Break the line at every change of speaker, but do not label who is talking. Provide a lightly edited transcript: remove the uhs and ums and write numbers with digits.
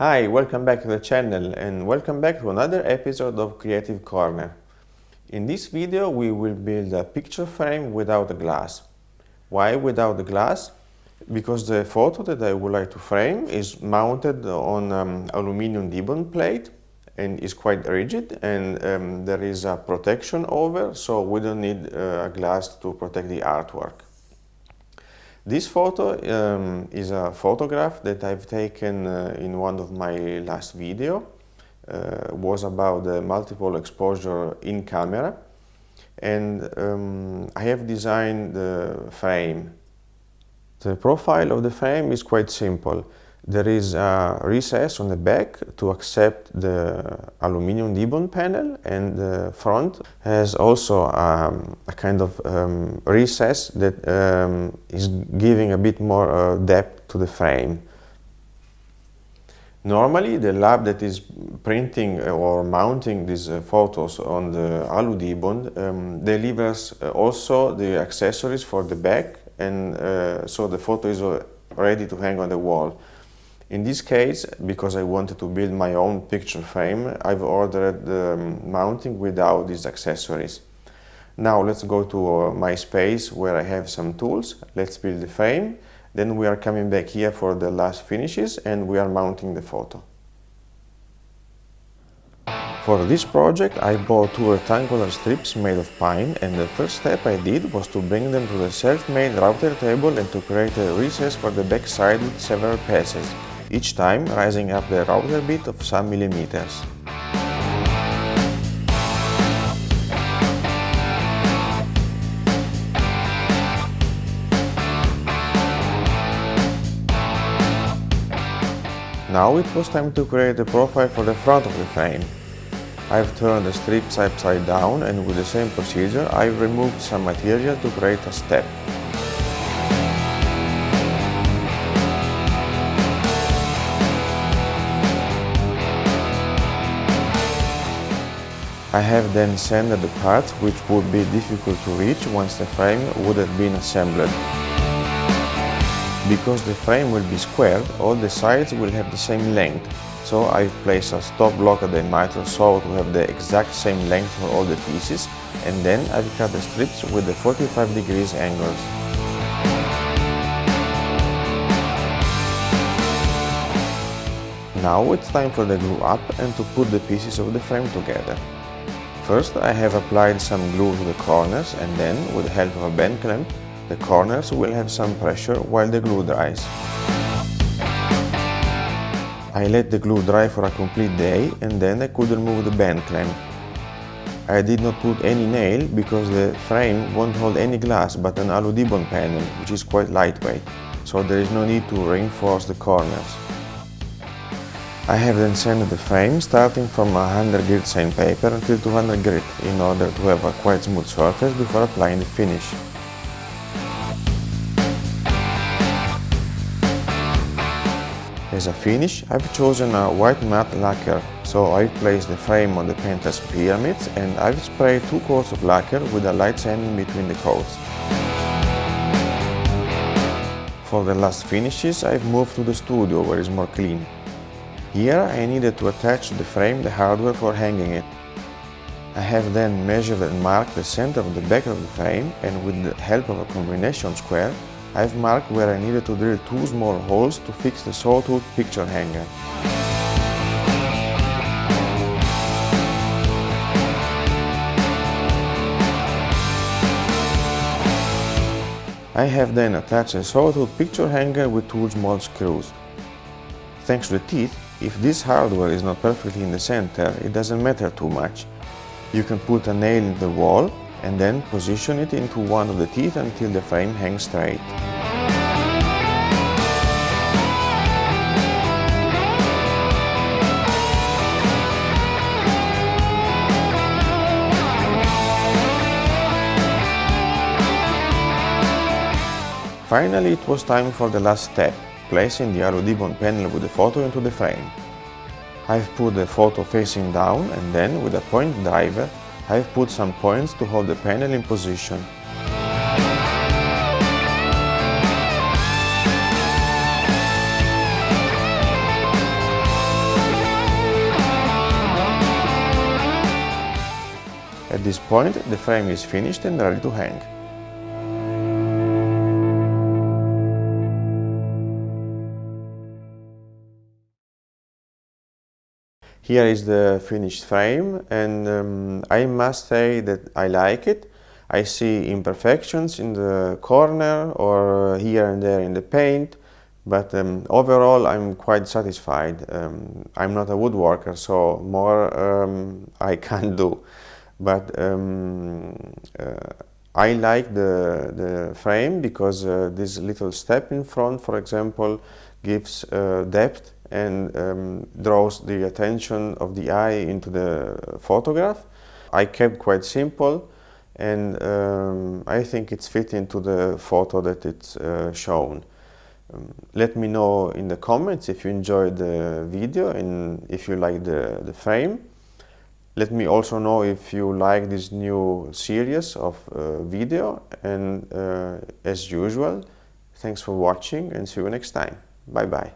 Hi, welcome back to the channel and welcome back to another episode of Creative Corner. In this video we will build a picture frame without a glass. Why without the glass? Because the photo that I would like to frame is mounted on aluminium-dibond plate and is quite rigid, and there is a protection over, so we don't need a glass to protect the artwork. This photo is a photograph that I've taken in one of my last video. Was about the multiple exposure in camera, and I have designed the frame. The profile of the frame is quite simple. There is a recess on the back to accept the aluminium dibond panel, and the front has also a kind of recess that is giving a bit more depth to the frame. Normally, the lab that is printing or mounting these photos on the alu-dibond delivers also the accessories for the back, and so the photo is ready to hang on the wall. In this case, because I wanted to build my own picture frame, I've ordered the mounting without these accessories. Now let's go to my space where I have some tools. Let's build the frame. Then we are coming back here for the last finishes and we are mounting the photo. For this project I bought two rectangular strips made of pine, and the first step I did was to bring them to the self-made router table and to create a recess for the back side with several passes, each time rising up the router bit of some millimeters. Now it was time to create a profile for the front of the frame. I've turned the strips upside down, and with the same procedure I've removed some material to create a step. I have then sanded the parts which would be difficult to reach once the frame would have been assembled. Because the frame will be squared, all the sides will have the same length, so I've placed a stop block at the miter saw to have the exact same length for all the pieces, and then I've cut the strips with the 45 degrees angles. Now it's time for the glue up and to put the pieces of the frame together. First I have applied some glue to the corners, and then, with the help of a bend clamp, the corners will have some pressure while the glue dries. I let the glue dry for a complete day, and then I could remove the bend clamp. I did not put any nail because the frame won't hold any glass but an alu-dibond panel, which is quite lightweight, so there is no need to reinforce the corners. I have then sanded the frame starting from 100 grit sandpaper until 200 grit in order to have a quite smooth surface before applying the finish. As a finish, I've chosen a white matte lacquer, so I've placed the frame on the painter's pyramids and I've sprayed 2 coats of lacquer with a light sand in between the coats. For the last finishes, I've moved to the studio where it's more clean. Here I needed to attach to the frame the hardware for hanging it. I have then measured and marked the center of the back of the frame, and with the help of a combination square, I've marked where I needed to drill 2 small holes to fix the sawtooth picture hanger. I have then attached a sawtooth picture hanger with 2 small screws. Thanks to the teeth, if this hardware is not perfectly in the center, it doesn't matter too much. You can put a nail in the wall and then position it into one of the teeth until the frame hangs straight. Finally, it was time for the last step, placing the alu-dibond panel with the photo into the frame. I've put the photo facing down, and then, with a point driver, I've put some points to hold the panel in position. At this point, the frame is finished and ready to hang. Here is the finished frame, and I must say that I like it. I see imperfections in the corner or here and there in the paint, but overall I'm quite satisfied. I'm not a woodworker, so more I can't do. But I like the frame because this little step in front, for example, gives depth and draws the attention of the eye into the photograph. I kept quite simple, and I think it's fit into the photo that it's shown. Let me know in the comments if you enjoyed the video and if you like the frame. Let me also know if you like this new series of video, and as usual, thanks for watching and see you next time. Bye bye.